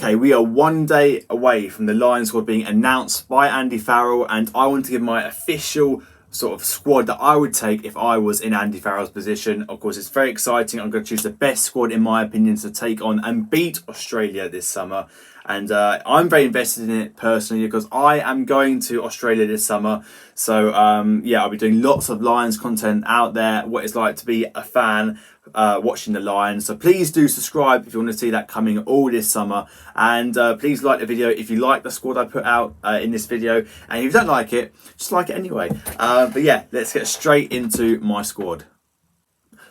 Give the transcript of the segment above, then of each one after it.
Okay, we are 1 day away from the Lions squad being announced by Andy Farrell, and I want to give my official sort of squad that I would take if I was in Andy Farrell's position. Of course, it's very exciting. I'm going to choose the best squad, in my opinion, to take on and beat Australia this summer. And I'm very invested in it personally because I am going to Australia this summer. So, yeah, I'll be doing lots of Lions content out there, what it's like to be a fan watching the Lions. So please do subscribe if you want to see that coming all this summer. And please like the video if you like the squad I put out in this video. And if you don't like it, just like it anyway. But yeah, let's get straight into my squad.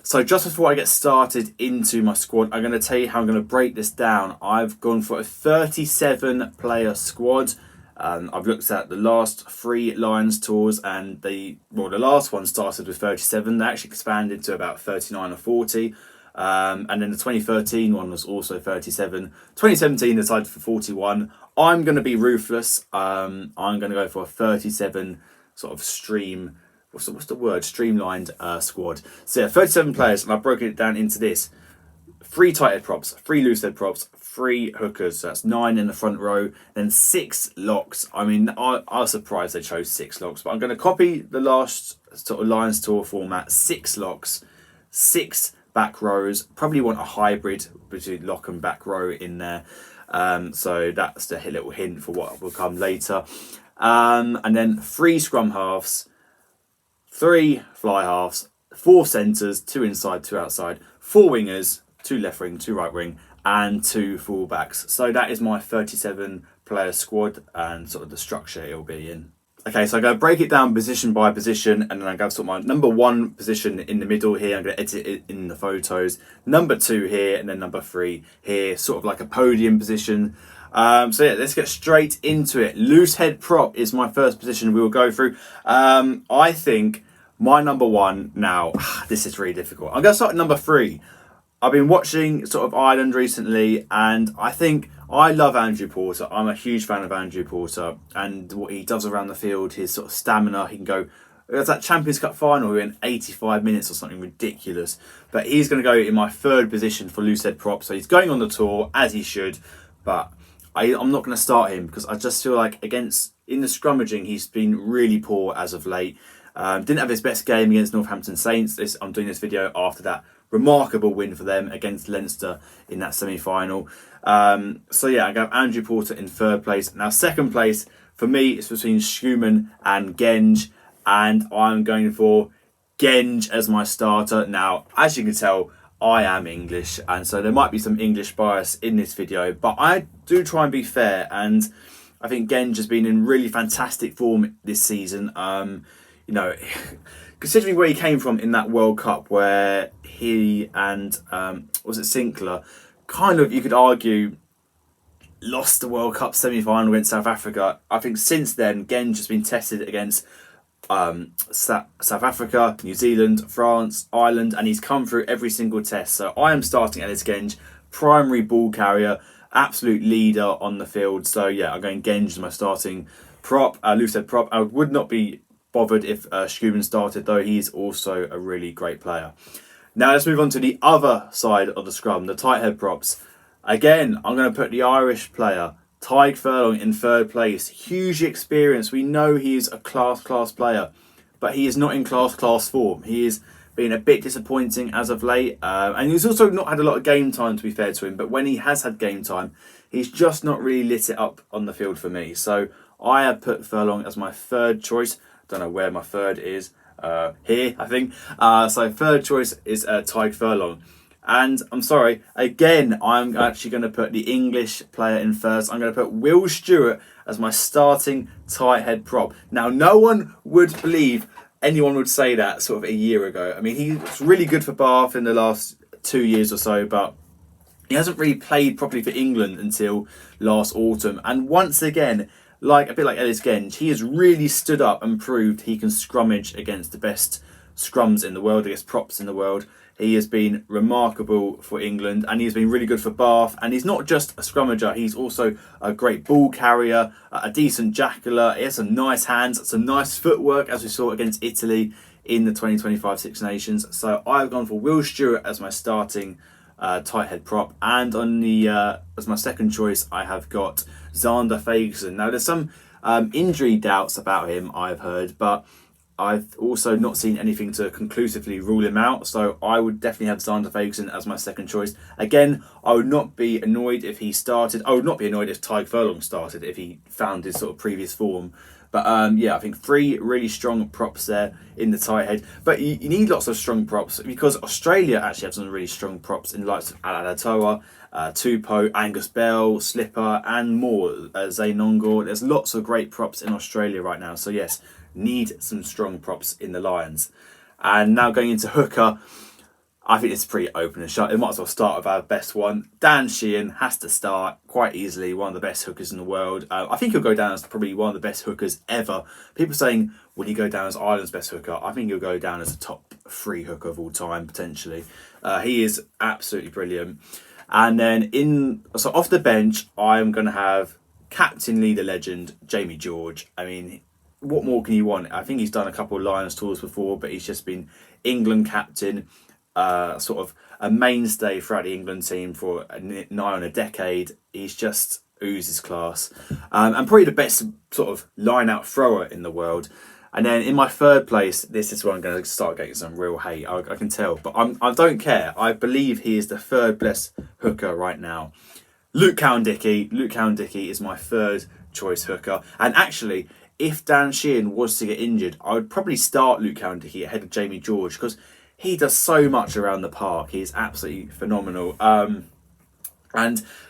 So just before I get started into my squad, I'm going to tell you how I'm going to break this down. I've gone for a 37 player squad. I've looked at the last 3 Lions tours, and the last one started with 37. They actually expanded to about 39 or 40. And then the 2013 one was also 37. 2017 decided for 41. I'm going to be ruthless. I'm going to go for a 37 sort of streamlined squad. So yeah, 37 players, and I've broken it down into this: 3 tight head props, 3 loose head props, 3 hookers. So that's 9 in the front row, then 6 locks. I mean, I was surprised they chose 6 locks, but I'm going to copy the last sort of Lions tour format: 6 locks, 6 back rows. Probably want a hybrid between lock and back row in there. So that's the little hint for what will come later. And then 3 scrum halves, 3 fly halves, 4 centres, 2 inside, 2 outside, 4 wingers, 2 left wing, 2 right wing, and 2 full backs. So that is my 37 player squad and sort of the structure it'll be in. Okay, so I'm going to break it down position by position, and then I'm going to sort my number 1 position in the middle here. I'm going to edit it in the photos. Number 2 here, and then number 3 here, sort of like a podium position. So yeah, let's get straight into it. Loose head prop is my first position we will go through. I think my number 1 now, this is really difficult. I'm going to start at number 3. I've been watching sort of Ireland recently, and I think I love Andrew Porter. I'm a huge fan of Andrew Porter and what he does around the field, his sort of stamina. He can go, there's that Champions Cup final, he went 85 minutes or something ridiculous. But he's going to go in my 3rd position for loose head prop. So he's going on the tour, as he should, but I'm not going to start him because I just feel like in the scrummaging, he's been really poor as of late. Didn't have his best game against Northampton Saints. I'm doing this video after that remarkable win for them against Leinster in that semi-final. So yeah, I got Andrew Porter in 3rd place. Now 2nd place for me is between Schumann and Genge, and I'm going for Genge as my starter. Now, as you can tell, I am English, and so there might be some English bias in this video, but I do try and be fair, and I think Genge has been in really fantastic form this season. You know, considering where he came from in that World Cup, where he and was it Sinclair, kind of, you could argue, lost the World Cup semi-final against South Africa. I think since then, Genge has been tested against South Africa, New Zealand, France, Ireland, and he's come through every single test. So I am starting Ellis Genge, primary ball carrier, absolute leader on the field. So yeah, I'm going Genge as my starting prop, loose head prop. I would not be bothered if Schumann started, though. He's also a really great player. Now let's move on to the other side of the scrum, the tight head props. Again, I'm going to put the Irish player, Tadhg Furlong, in 3rd place. Huge experience. We know he is a class player, but he is not in class form. He has been a bit disappointing as of late, and he's also not had a lot of game time, to be fair to him. But when he has had game time, he's just not really lit it up on the field for me. So I have put Furlong as my 3rd choice. Don't know where my 3rd is. Here, I think. So 3rd choice is Tadhg Furlong. And I'm sorry, again, I'm actually going to put the English player in first. I'm going to put Will Stewart as my starting tight head prop. Now, no one would believe anyone would say that sort of a year ago. I mean, he was really good for Bath in the last 2 years or so, but he hasn't really played properly for England until last autumn. And once again, a bit like Ellis Genge, he has really stood up and proved he can scrummage against the best scrums in the world, against props in the world. He has been remarkable for England, and he's been really good for Bath. And he's not just a scrummager, he's also a great ball carrier, a decent jackler. He has some nice hands, some nice footwork, as we saw against Italy in the 2025 Six Nations. So I've gone for Will Stewart as my starting tight head prop. And on the as my second choice, I have got Xander Fagerson. Now, there's some injury doubts about him, I've heard, but I've also not seen anything to conclusively rule him out, so I would definitely have Xander Fagerson as my second choice. Again, I would not be annoyed if he started. I would not be annoyed if Tyg Furlong started, if he found his sort of previous form. But yeah, I think 3 really strong props there in the tight head. But you need lots of strong props because Australia actually have some really strong props in the likes of Alatoa, Tupou, Angus Bell, Slipper, and more. Zaynongor. There's lots of great props in Australia right now. So yes, need some strong props in the Lions. And now going into hooker, I think it's pretty open and shut. It might as well start with our best one. Dan Sheehan has to start quite easily, one of the best hookers in the world. I think he'll go down as probably one of the best hookers ever. People saying, will he go down as Ireland's best hooker? I think he'll go down as a top 3 hooker of all time, potentially. He is absolutely brilliant. And then so off the bench, I'm going to have captain, leader, legend, Jamie George. I mean, what more can you want? I think he's done a couple of Lions tours before, but he's just been England captain, sort of a mainstay throughout the England team for nigh on a decade. He's just oozes class, and probably the best sort of line-out thrower in the world. And then in my third place, this is where I'm going to start getting some real hate. I can tell, but I don't care. I believe he is the third best hooker right now. Luke Cowan-Dickie. Luke Cowan-Dickie is my third choice hooker, and actually, if Dan Sheehan was to get injured, I would probably start Luke Cowan-Dickie ahead of Jamie George because he does so much around the park. He's absolutely phenomenal. And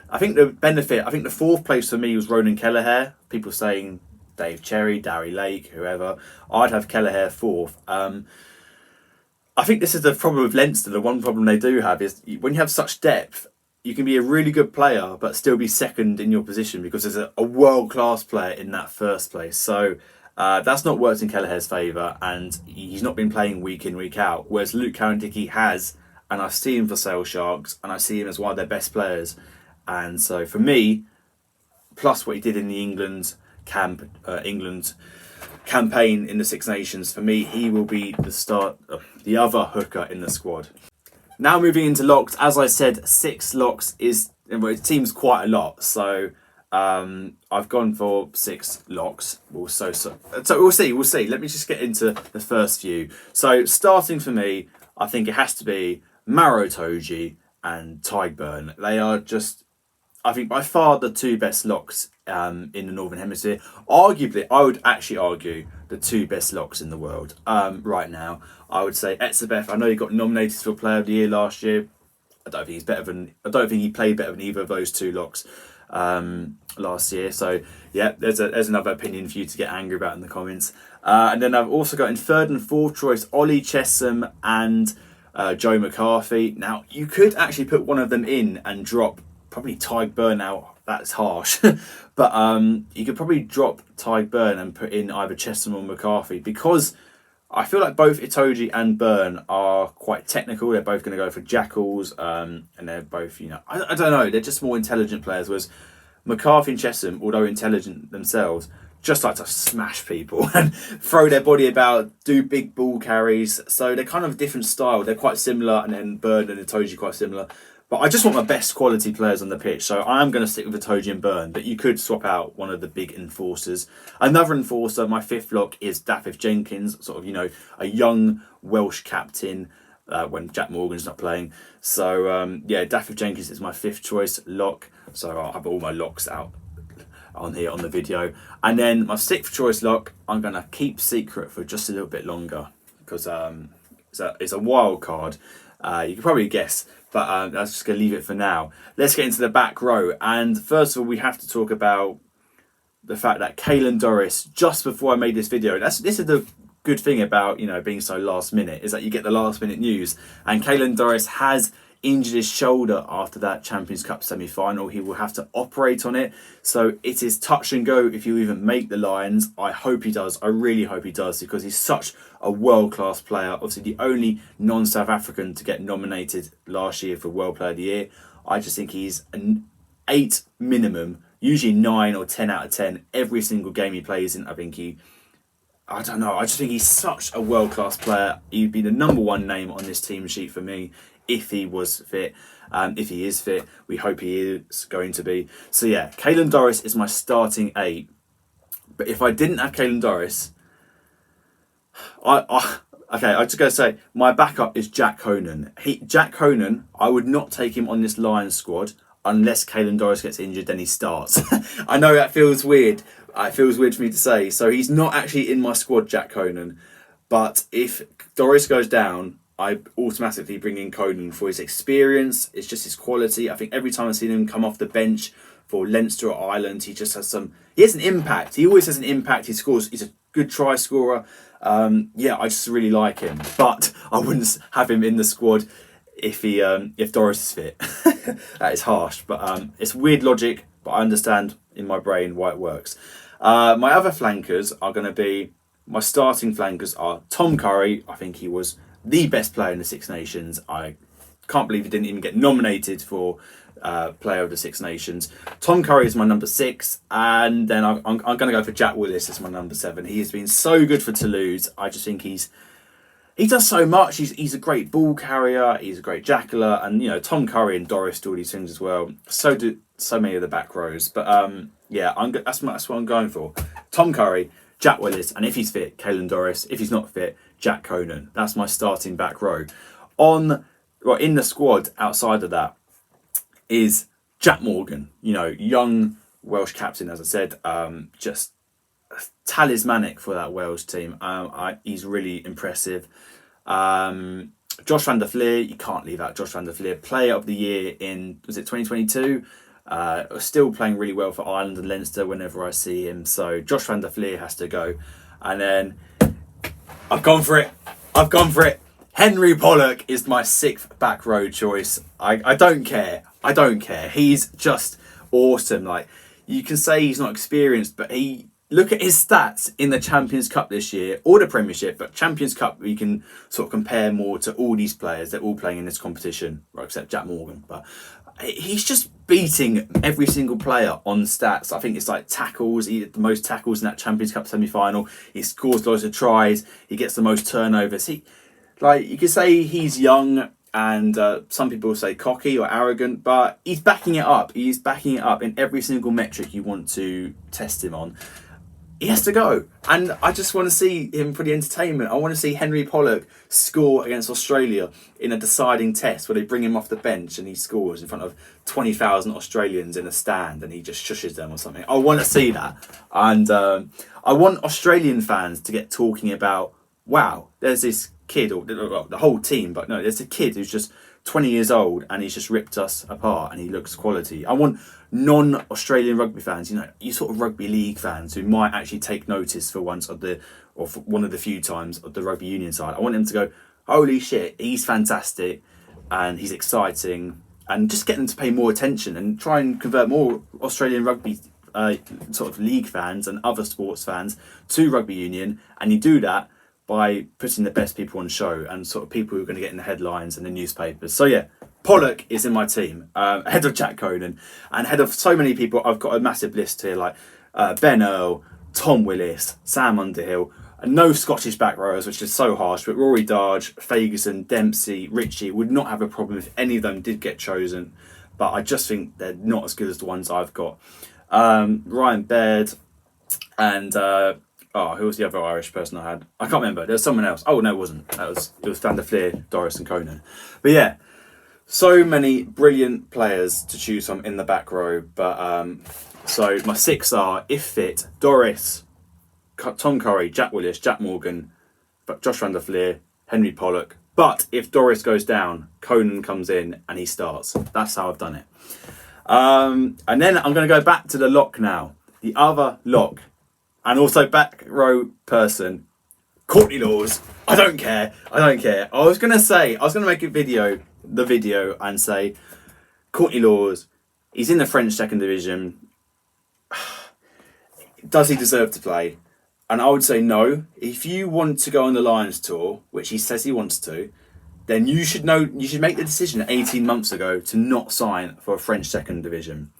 I think the fourth place for me was Ronan Kelleher. People saying Dave Cherry, Darry Lake, whoever. I'd have Kelleher fourth. I think this is the problem with Leinster. The one problem they do have is when you have such depth, you can be a really good player but still be second in your position because there's a world-class player in that first place. So that's not worked in Kelleher's favour, and he's not been playing week in, week out, whereas Luke Cowan-Dickie has, and I see him for Sale Sharks, and I see him as one of their best players. And so for me, plus what he did in the England campaign in the Six Nations, for me, he will be the other hooker in the squad. Now moving into locks, as I said, 6 locks it seems quite a lot. So I've gone for 6 locks. So we'll see. Let me just get into the first few. So starting for me, I think it has to be Maro Itoje and Tyg Byrne. They are just, I think, by far the 2 best locks in the Northern Hemisphere. Arguably, I would actually argue the 2 best locks in the world right now. I would say Etzebeth. I know he got nominated for Player of the Year last year. I don't think he played better than either of those 2 locks last year. So yeah, there's another opinion for you to get angry about in the comments. And then I've also got in third and fourth choice Ollie Chesham and Joe McCarthy. Now you could actually put one of them in and drop probably Tyg Byrne out. That's harsh, but you could probably drop Tyg Byrne and put in either Chesham or McCarthy because I feel like both Itoje and Byrne are quite technical. They're both going to go for jackals, and they're both, I don't know, they're just more intelligent players. Whereas McCarthy and Chesham, although intelligent themselves, just like to smash people and throw their body about, do big ball carries. So they're kind of a different style. They're quite similar, and then Byrne and Itoje quite similar. But I just want my best quality players on the pitch, so I'm going to stick with Itoje and Byrne, but you could swap out one of the big enforcers. Another enforcer, my 5th lock, is Dafydd Jenkins, sort of, a young Welsh captain when Jack Morgan's not playing. So, yeah, Dafydd Jenkins is my 5th choice lock, so I'll have all my locks out on here on the video. And then my 6th choice lock, I'm going to keep secret for just a little bit longer, because it's a wild card. You can probably guess, but I'm just going to leave it for now. Let's get into the back row. And first of all, we have to talk about the fact that Caelan Doris, just before I made this video, this is the good thing about, being so last minute, is that you get the last minute news. And Caelan Doris has injured his shoulder after that Champions Cup semi-final. He will have to operate on it. So it is touch and go if you even make the Lions. I hope he does. I really hope he does, because he's such a world-class player. Obviously the only non-South African to get nominated last year for World Player of the Year. I just think he's an 8 minimum, usually 9 or 10 out of 10 every single game he plays in. I don't know. I just think he's such a world-class player. He'd be the number 1 name on this team sheet for me if he was fit. If he is fit, we hope he is going to be. So yeah, Caelan Doris is my starting 8. But if I didn't have Caelan Doris, I just gotta say my backup is Jack Conan. Jack Conan, I would not take him on this Lions squad unless Caelan Doris gets injured. Then he starts. I know that feels weird. It feels weird for me to say. So he's not actually in my squad, Jack Conan. But if Doris goes down, I automatically bring in Conan for his experience. It's just his quality. I think every time I've seen him come off the bench for Leinster or Ireland, he just has he has an impact. He always has an impact. He scores. He's a good try scorer. I just really like him. But I wouldn't have him in the squad if Doris is fit. That is harsh, but it's weird logic. But I understand in my brain why it works. My other flankers are going to be, my starting flankers are Tom Curry. I think he was the best player in the Six Nations. I can't believe he didn't even get nominated for Player of the Six Nations. Tom Curry is my number 6, and then I'm going to go for Jack Willis as my number 7. He has been so good for Toulouse. I just think he does so much. He's a great ball carrier. He's a great jackler, and Tom Curry and Doris do all these things as well. So do so many of the back rows. But that's what I'm going for. Tom Curry, Jack Willis, and if he's fit, Caelan Doris. If he's not fit, Jack Conan. That's my starting back row. In the squad outside of that is Jack Morgan. Young Welsh captain, as I said, just talismanic for that Wales team. He's really impressive. Josh van der Fleer, you can't leave out Josh van der Fleer. Player of the year was it 2022? Still playing really well for Ireland and Leinster whenever I see him. So Josh van der Fleer has to go. And then I've gone for it. Henry Pollock is my 6th back row choice. I don't care. He's just awesome. Like, you can say he's not experienced, but look at his stats in the Champions Cup this year, or the Premiership, but Champions Cup we can sort of compare more to all these players. They're all playing in this competition, right, except Jack Morgan. But he's just beating every single player on stats. I think it's like tackles. He had the most tackles in that Champions Cup semi-final. He scores loads of tries. He gets the most turnovers. You could say he's young, and some people say cocky or arrogant, but he's backing it up. He's backing it up in every single metric you want to test him on. He has to go. And I just want to see him for the entertainment. I want to see Henry Pollock score against Australia in a deciding test where they bring him off the bench and he scores in front of 20,000 Australians in a stand and he just shushes them or something. I want to see that. And I want Australian fans to get talking about, wow, there's this kid, or the whole team, but no, there's a kid who's just 20 years old and he's just ripped us apart and he looks quality. I want non-Australian rugby fans, you sort of rugby league fans who might actually take notice for once for one of the few times of the rugby union side. I want them to go, holy shit, he's fantastic and he's exciting, and just get them to pay more attention and try and convert more Australian rugby sort of league fans and other sports fans to rugby union. And you do that by putting the best people on show and sort of people who are going to get in the headlines and the newspapers. So yeah, Pollock is in my team, ahead of Jack Conan and ahead of so many people. I've got a massive list here, like Ben Earl, Tom Willis, Sam Underhill, and no Scottish back rowers, which is so harsh, but Rory Darge, Ferguson, Dempsey, Ritchie would not have a problem if any of them did get chosen, but I just think they're not as good as the ones I've got. Ryan Baird and who was the other Irish person I had? I can't remember. There was someone else. Oh no, it wasn't. It was Van der Fleer, Doris, and Conan. But yeah, so many brilliant players to choose from in the back row. But so my 6 are, if fit, Doris, Tom Curry, Jack Willis, Jack Morgan, Josh van der Fleer, Henry Pollock. But if Doris goes down, Conan comes in and he starts. That's how I've done it. And then I'm going to go back to the lock now. The other lock, and also back row person, Courtney Laws. I don't care. I was going to make the video and say, Courtney Laws, he's in the French second division. Does he deserve to play? And I would say no. If you want to go on the Lions tour, which he says he wants to, then you should make the decision 18 months ago to not sign for a French second division.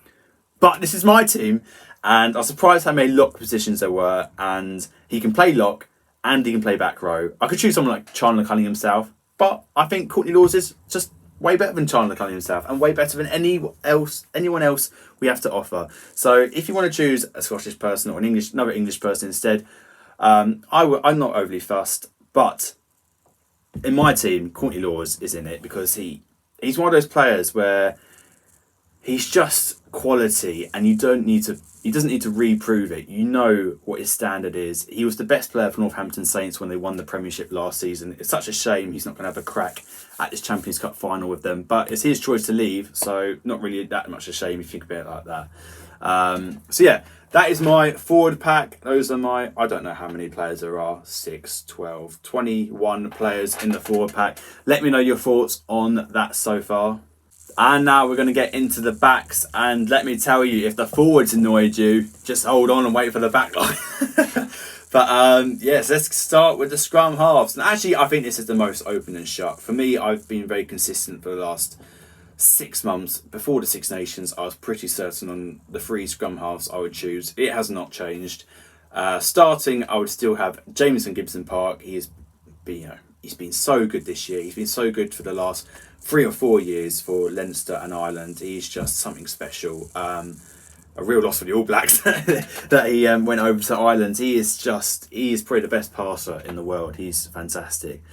But this is my team, and I was surprised how many lock positions there were, and he can play lock and he can play back row. I could choose someone like Chandler Cunningham South, but I think Courtney Laws is just way better than Chandler Cunningham South, and way better than anyone else we have to offer. So if you want to choose a Scottish person or another English person instead, I'm not overly fussed. But in my team, Courtney Laws is in it because he's one of those players where he's just quality, and he doesn't need to reprove it. You know what his standard is. He was the best player for Northampton Saints when they won the Premiership last season. It's such a shame he's not going to have a crack at this Champions Cup final with them, but it's his choice to leave, so not really that much a shame if you think about it like that. So yeah, that is my forward pack. Those are my, I don't know how many players there are, 6, 12, 21 players in the forward pack. Let me know your thoughts on that so far. And now we're going to get into the backs, and let me tell you, if the forwards annoyed you, just hold on and wait for the back line. But yes, let's start with the scrum halves. And actually, I think this is the most open and shut. For me, I've been very consistent for the last 6 months. Before the Six Nations, I was pretty certain on the 3 scrum halves I would choose. It has not changed. Starting, I would still have Jameson Gibson-Park. He's been so good this year. He's been so good for the last 3 or 4 years for Leinster and Ireland. He's just something special. A real loss for the All Blacks that he went over to Ireland. He is probably the best passer in the world. He's fantastic.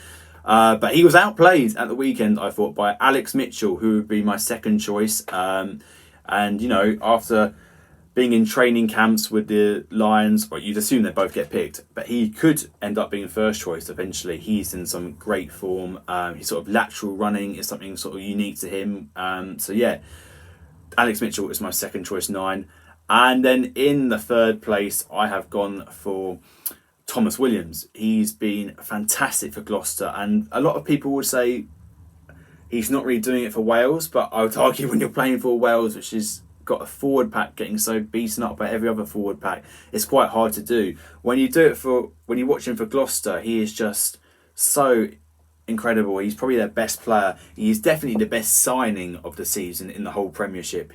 But he was outplayed at the weekend, I thought, by Alex Mitchell, who would be my second choice. And, you know, after being in training camps with the Lions, well, you'd assume they both get picked, but he could end up being first choice eventually. He's in some great form. His sort of lateral running is something sort of unique to him. So yeah, Alex Mitchell is my second choice 9. And then in the third place, I have gone for Thomas Williams. He's been fantastic for Gloucester, and a lot of people would say he's not really doing it for Wales, but I would argue when you're playing for Wales, which is got a forward pack getting so beaten up by every other forward pack, it's quite hard to do. When you watch him for Gloucester, he is just so incredible. He's probably their best player. He's definitely the best signing of the season in the whole Premiership.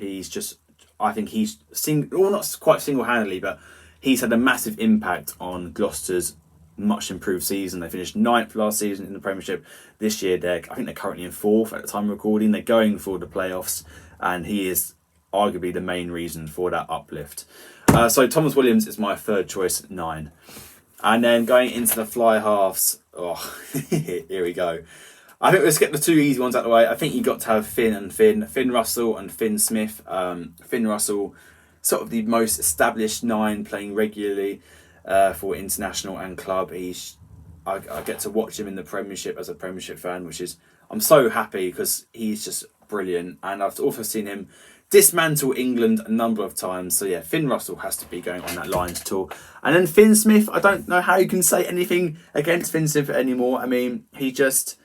I think he's not quite single-handedly, but he's had a massive impact on Gloucester's much improved season. They finished 9th last season in the Premiership. This year, I think they're currently in 4th at the time of recording. They're going for the playoffs, and he is arguably the main reason for that uplift. So Thomas Williams is my third choice 9. And then going into the fly halves, here we go. I think let's get the 2 easy ones out of the way. I think you got to have Finn Russell and Finn Smith. Finn Russell, sort of the most established 9, playing regularly for international and club. I get to watch him in the Premiership as a Premiership fan, I'm so happy because he's just brilliant. And I've also seen him dismantle England a number of times. So yeah, Finn Russell has to be going on that Lions tour. And then Finn Smith, I don't know how you can say anything against Finn Smith anymore. I mean, he just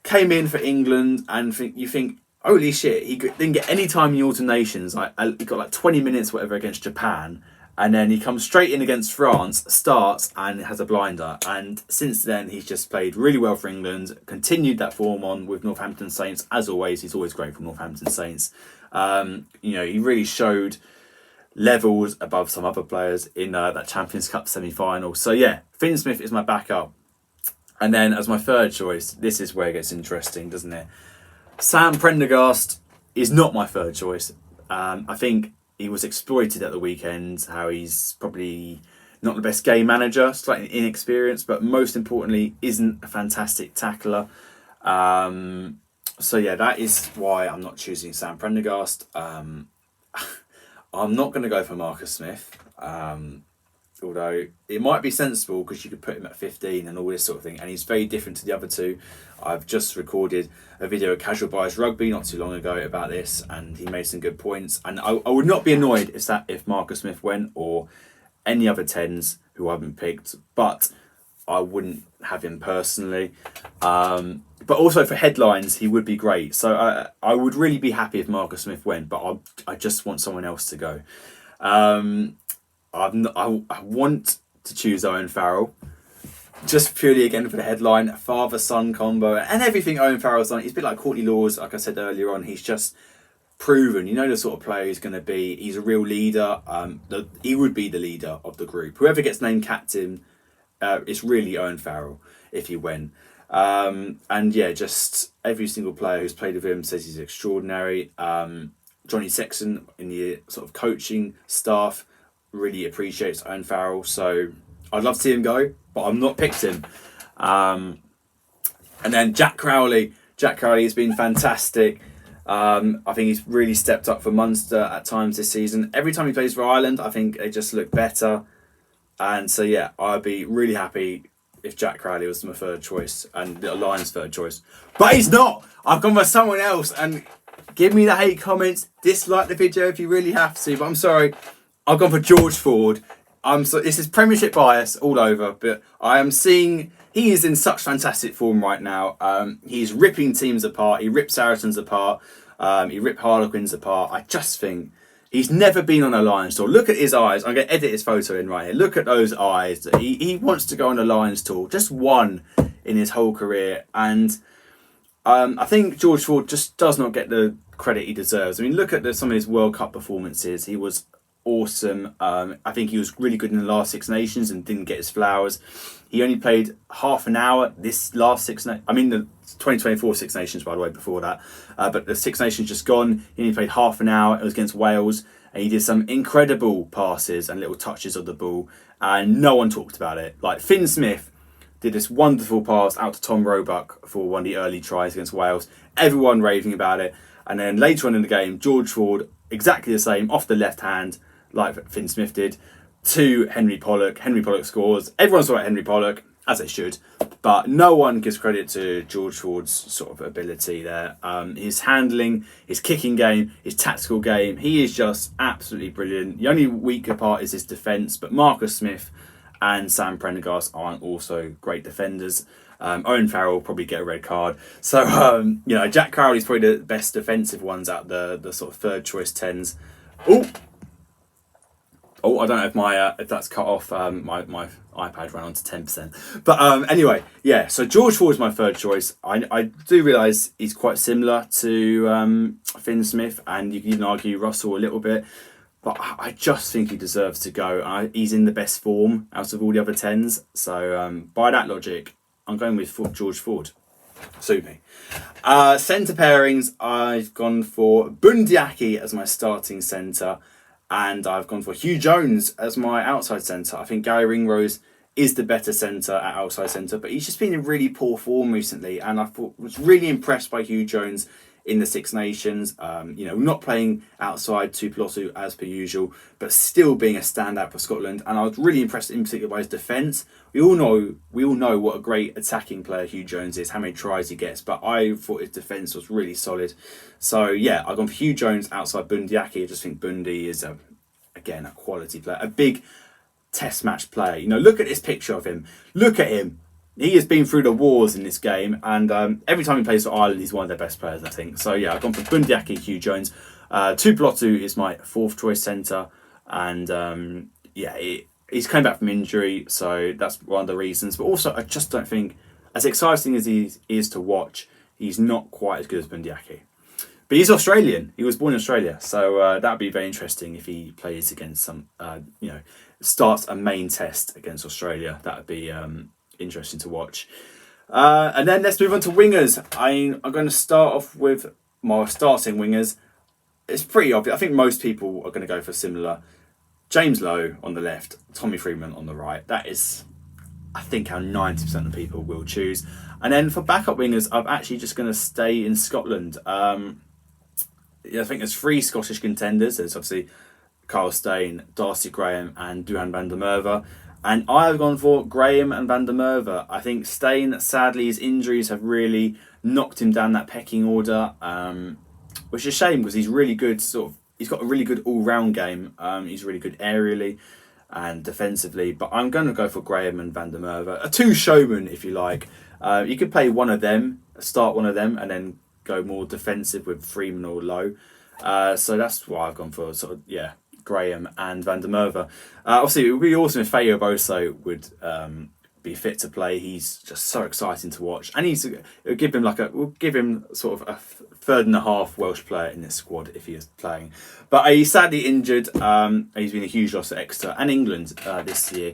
came in for England, and you think, holy shit, he didn't get any time in the Autumn Nations. He got like 20 minutes, whatever, against Japan. And then he comes straight in against France, starts, and has a blinder. And since then, he's just played really well for England, continued that form on with Northampton Saints. As always, he's always great for Northampton Saints. He really showed levels above some other players in that Champions Cup semi-final. So yeah, Finn Smith is my backup. And then as my third choice, this is where it gets interesting, doesn't it? Sam Prendergast is not my third choice. I think he was exploited at the weekend, how he's probably not the best game manager, slightly inexperienced, but most importantly, isn't a fantastic tackler. So yeah, that is why I'm not choosing Sam Prendergast. I'm not going to go for Marcus Smith, although it might be sensible because you could put him at 15 and all this sort of thing, and he's very different to the other 2. I've just recorded a video at Casual Bias Rugby not too long ago about this, and he made some good points. And I would not be annoyed if Marcus Smith went, or any other 10s who I haven't picked, but I wouldn't have him personally. But also for headlines, he would be great. So I would really be happy if Marcus Smith went, but I just want someone else to go. I want to choose Owen Farrell, just purely again for the headline, father-son combo, and everything Owen Farrell's done. He's a bit like Courtney Laws, like I said earlier on. He's just proven, the sort of player he's going to be. He's a real leader. He would be the leader of the group. Whoever gets named captain, it's really Owen Farrell if he went. And yeah, just every single player who's played with him says he's extraordinary. Johnny Sexton in the sort of coaching staff really appreciates Owen Farrell, so I'd love to see him go, but I'm not picked him. And then Jack Crowley. Jack Crowley has been fantastic. I think he's really stepped up for Munster at times this season. Every time he plays for Ireland, I think they just look better. And so, yeah, I'd be really happy if Jack Crowley was my third choice and the Lions' third choice. But he's not! I've gone for someone else. And give me the hate comments. Dislike the video if you really have to. But I'm sorry. I've gone for George Ford. This is Premiership bias all over. But I am seeing... He is in such fantastic form right now. He's ripping teams apart. He ripped Saracens apart. He ripped Harlequins apart. I just think he's never been on a Lions tour. Look at his eyes. I'm going to edit his photo in right here. Look at those eyes. He wants to go on a Lions tour. Just one in his whole career. And I think George Ford just does not get the credit he deserves. I mean, look at some of his World Cup performances. He was awesome. I think he was really good in the last Six Nations and didn't get his flowers. He only played half an hour this last the 2024 Six Nations, by the way, before that. But the Six Nations just gone. He only played half an hour. It was against Wales. And he did some incredible passes and little touches of the ball. And no one talked about it. Like Finn Smith did this wonderful pass out to Tom Roebuck for one of the early tries against Wales. Everyone raving about it. And then later on in the game, George Ford, exactly the same, off the left hand, like Finn Smith did, to Henry Pollock. Henry Pollock scores. Everyone's talking about Henry Pollock, as they should, but no one gives credit to George Ford's sort of ability there. His handling, his kicking game, his tactical game, he is just absolutely brilliant. The only weaker part is his defence, but Marcus Smith and Sam Prendergast aren't also great defenders. Owen Farrell will probably get a red card. So, Jack Crowley's probably the best defensive ones out the sort of third choice 10s. Oh, I don't know if that's cut off. My iPad ran on to 10%. But anyway, yeah. So George Ford is my third choice. I do realise he's quite similar to Finn Smith, and you can even argue Russell a little bit. But I just think he deserves to go. He's in the best form out of all the other 10s. So by that logic, I'm going with George Ford. Super. Centre pairings, I've gone for Bundyaki as my starting centre. And I've gone for Hugh Jones as my outside centre. I think Gary Ringrose is the better centre at outside centre, but he's just been in really poor form recently. And I was really impressed by Hugh Jones in the Six Nations. Not playing outside Tuipulotu as per usual, but still being a standout for Scotland. And I was really impressed in particular by his defence. We all know what a great attacking player Hugh Jones is, how many tries he gets, but I thought his defence was really solid. So yeah, I've gone for Hugh Jones outside Bundyaki. I just think Bundy is a quality player, a big test match player. Look at this picture of him. Look at him. He has been through the wars in this game, and every time he plays for Ireland, he's one of their best players, I think. So yeah, I've gone for Bundyaki, Hugh Jones. Tuipulotu is my fourth choice centre, and he's coming back from injury, so that's one of the reasons. But also, I just don't think, as exciting as he is to watch, he's not quite as good as Bundyaki. But he's Australian. He was born in Australia, so that would be very interesting if he plays against starts a main test against Australia. That would be interesting to watch. And then let's move on to wingers. I'm going to start off with my starting wingers. It's pretty obvious. I think most people are going to go for similar. James Lowe on the left, Tommy Freeman on the right. That is, I think, how 90% of people will choose. And then for backup wingers, I'm actually just going to stay in Scotland. I think there's three Scottish contenders. There's obviously Carl Steyn, Darcy Graham and Duhan van der Merwe. And I've gone for Graham and van der Merwe. I think Steyn, sadly, his injuries have really knocked him down that pecking order, which is a shame because he's really good. He's got a really good all-round game. He's really good aerially and defensively. But I'm going to go for Graham and van der Merwe. A two showman, if you like. You could play one of them, start one of them, and then go more defensive with Freeman or Lowe. So that's why I've gone for Graham and van der Merwe. Obviously, it would be awesome if Feo Boso would be fit to play. He's just so exciting to watch, and we'll give him sort of a third and a half Welsh player in this squad if he is playing. But he's sadly injured. He's been a huge loss at Exeter and England this year.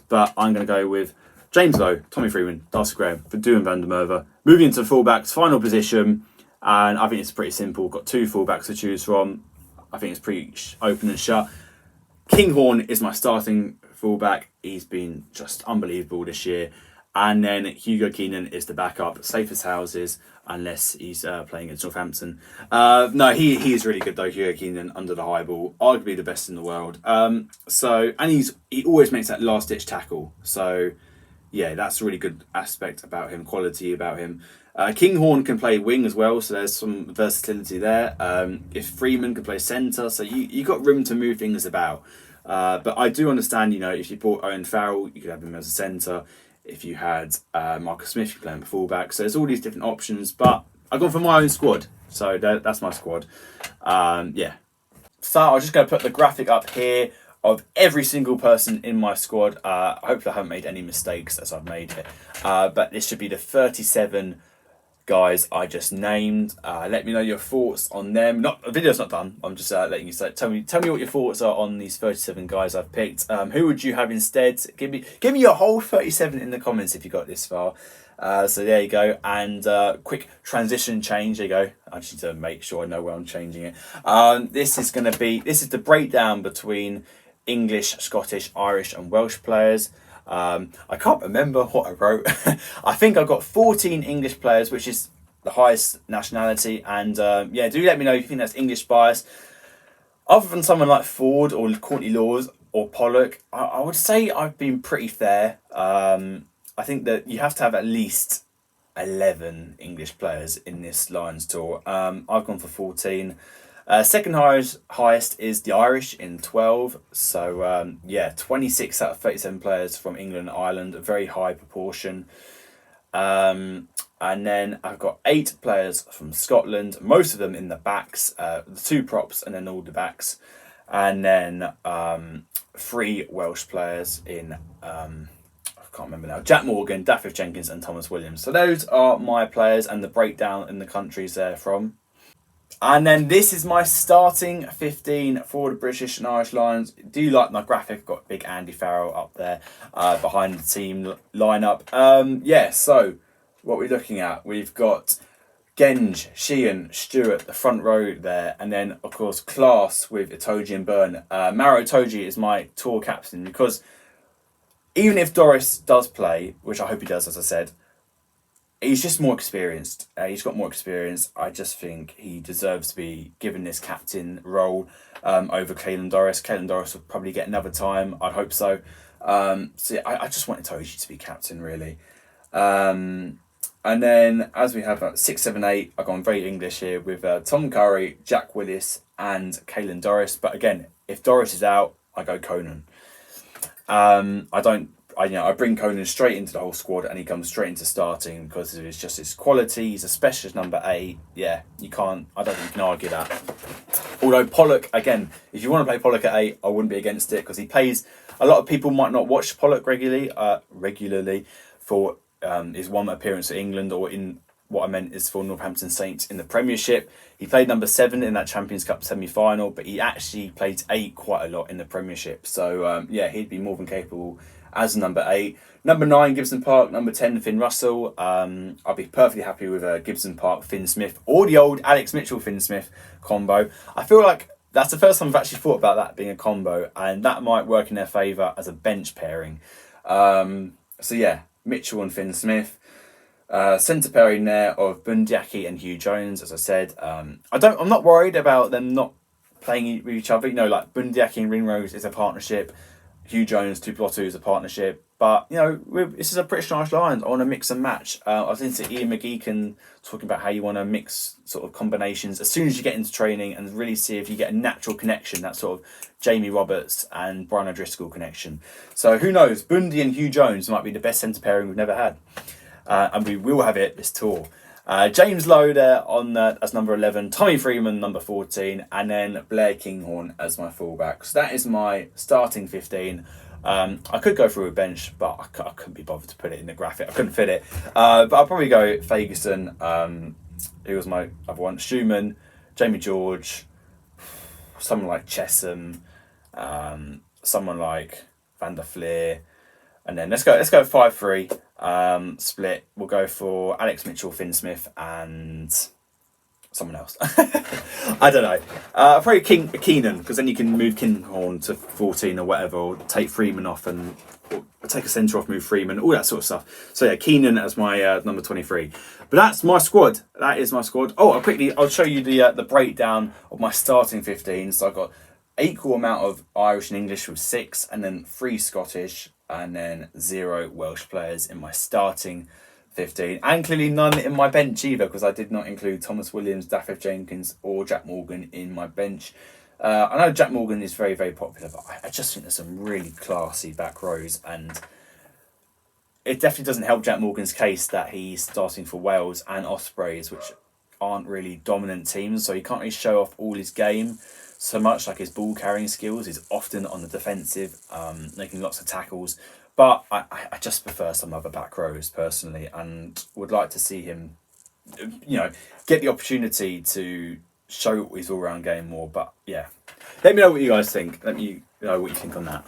But I'm going to go with James Lowe, Tommy Freeman, Darcy Graham, Verdun van der Merwe. Moving into the fullbacks, final position, and I think it's pretty simple. We've got two fullbacks to choose from. I think it's pretty open and shut. Kinghorn is my starting fullback. He's been just unbelievable this year. And then Hugo Keenan is the backup, safe as houses, unless he's playing against Northampton. No, he is really good though, Hugo Keenan, under the high ball, arguably the best in the world. And he always makes that last ditch tackle. So yeah, that's a really good aspect about him, quality about him. Kinghorn can play wing as well, so there's some versatility there. If Freeman can play centre, so you got room to move things about. But I do understand, if you brought Owen Farrell, you could have him as a centre. If you had Marcus Smith, you could play him at fullback. So there's all these different options, but I've gone for my own squad. So that's my squad. Yeah. So I'm just going to put the graphic up here of every single person in my squad. Hopefully I haven't made any mistakes as I've made it. But this should be the 37 guys I just named. Let me know your thoughts on them. The video's not done. I'm just letting you say. Tell me what your thoughts are on these 37 guys I've picked. Who would you have instead? Give me your whole 37 in the comments if you got this far. So there you go. And quick transition change. There you go. I just need to make sure I know where I'm changing it. This is the breakdown between English, Scottish, Irish, and Welsh players. I can't remember what I wrote. I think I've got 14 English players, which is the highest nationality. And do let me know if you think that's English bias. Other than someone like Ford or Courtney Laws or Pollock, I would say I've been pretty fair. I think that you have to have at least 11 English players in this Lions tour. I've gone for 14. Second highest is the Irish in 12. So 26 out of 37 players from England and Ireland, a very high proportion. And then I've got 8 players from Scotland, most of them in the backs, the 2 props and then all the backs. And then 3 Welsh players in, I can't remember now, Jack Morgan, Dafydd Jenkins and Thomas Williams. So those are my players and the breakdown in the countries they're from. And then this is my starting 15 for the British and Irish Lions. Do you like my graphic? I've got big Andy Farrell up there behind the team lineup. So what we're looking at, we've got Genge, Sheehan, Stewart, the front row there. And then, of course, class with Itoje and Byrne. Maro Itoje is my tour captain because even if Doris does play, which I hope he does, as I said, he's just more experienced. He's got more experience. I just think he deserves to be given this captain role over Caelan Doris. Caelan Doris will probably get another time. I'd hope so. I just want Itoje to be captain, really. And then as we have 6, 7, 8, I've gone very English here with Tom Curry, Jack Willis, and Caelan Doris. But again, if Doris is out, I go Conan. I bring Conan straight into the whole squad and he comes straight into starting because it's just his quality. He's a specialist number 8. Yeah, I don't think you can argue that. Although Pollock, again, if you want to play Pollock at 8, I wouldn't be against it because he plays. A lot of people might not watch Pollock regularly for his one appearance for England, or in what I meant is for Northampton Saints in the Premiership. He played number 7 in that Champions Cup semi-final, but he actually played 8 quite a lot in the Premiership. So he'd be more than capable as number 8. Number 9, Gibson Park. Number 10, Finn Russell. I'll be perfectly happy with Gibson Park, Finn Smith, or the old Alex Mitchell, Finn Smith combo. I feel like that's the first time I've actually thought about that being a combo, and that might work in their favour as a bench pairing. Mitchell and Finn Smith. Centre pairing there of Bundyaki and Hugh Jones, as I said. I'm not worried about them not playing with each other. Like Bundyaki and Ringrose is a partnership. Hugh Jones, Tupuotu is a partnership. But, this is a British Irish Lions. I want to mix and match. I was into Ian McGeechan talking about how you want to mix sort of combinations as soon as you get into training and really see if you get a natural connection, that sort of Jamie Roberts and Brian O'Driscoll connection. So who knows? Bundy and Hugh Jones might be the best centre pairing we've never had. And we will have it this tour. James Lowe there as number 11, Tommy Freeman number 14, and then Blair Kinghorn as my fullback. So that is my starting 15. I could go through a bench, but I couldn't be bothered to put it in the graphic. I couldn't fit it. But I'll probably go Ferguson, who was my other one, Schumann, Jamie George, someone like Chesham, someone like Van der Fleer, And then let's go 5-3 split. We'll go for Alex Mitchell, Finn Smith, and someone else. I don't know. Probably Keenan, because then you can move Kinghorn to 14 or whatever, or take Freeman off or take a centre off, move Freeman, all that sort of stuff. So yeah, Keenan as my number 23. But that's my squad. That is my squad. Oh, I'll show you the breakdown of my starting 15. So I've got equal amount of Irish and English with 6, and then 3 Scottish, and then 0 Welsh players in my starting 15, and clearly none in my bench either, because I did not include Thomas Williams, Dafydd Jenkins, or Jack Morgan in my bench. I know Jack Morgan is very, very popular, but I just think there's some really classy back rows, and it definitely doesn't help Jack Morgan's case that he's starting for Wales and Ospreys, which aren't really dominant teams, so he can't really show off all his game so much, like his ball carrying skills. He's often on the defensive, making lots of tackles. But I just prefer some other back rows personally, and would like to see him, get the opportunity to show his all-round game more. But yeah, let me know what you guys think. Let me know what you think on that.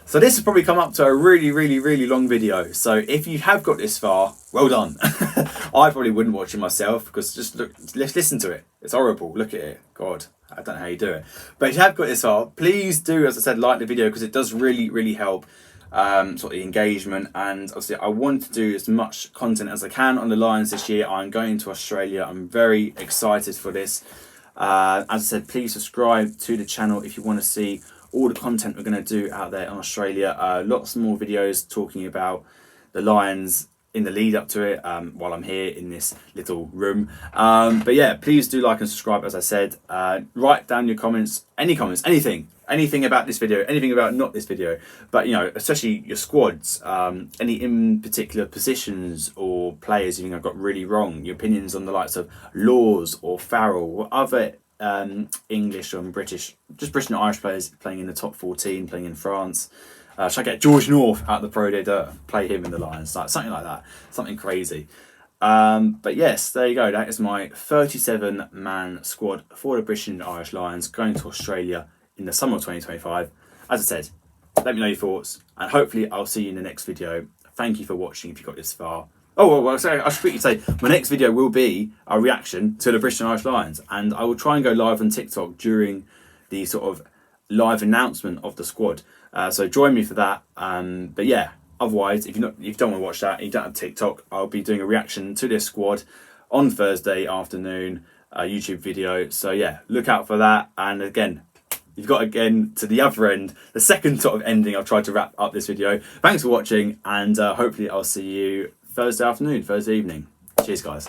So this has probably come up to a really, really, really long video. So if you have got this far, well done. I probably wouldn't watch it myself, because just let's listen to it. It's horrible. Look at it. God, I don't know how you do it. But if you have got this far, please do, as I said, like the video, because it does really, really help. Sort of the engagement, and obviously I want to do as much content as I can on the Lions this year. I'm going to Australia. I'm very excited for this. As I said, please subscribe to the channel if you want to see all the content we're going to do out there in Australia. Lots more videos talking about the Lions in the lead up to it, while I'm here in this little room. But yeah, please do like and subscribe, as I said. Write down your comments, anything about this video, anything about not this video, but especially your squads, any in particular positions or players you think I've got really wrong, your opinions on the likes of Laws or Farrell or other English and British and Irish players playing in the top 14, playing in France. Should I get George North out of the Pro Day to play him in the Lions? Something like that, something crazy. But yes, there you go. That is my 37-man squad for the British and Irish Lions going to Australia in the summer of 2025. As I said, let me know your thoughts, and hopefully I'll see you in the next video. Thank you for watching if you got this far. Oh, well, sorry, I should quickly say, my next video will be a reaction to the British and Irish Lions, and I will try and go live on TikTok during the sort of live announcement of the squad. So join me for that. But yeah, otherwise, if you don't want to watch that, you don't have TikTok, I'll be doing a reaction to this squad on Thursday afternoon, a YouTube video. So yeah, look out for that. And again, you've got again to the other end, the second sort of ending I've tried to wrap up this video. Thanks for watching, and hopefully I'll see you Thursday afternoon, Thursday evening. Cheers, guys.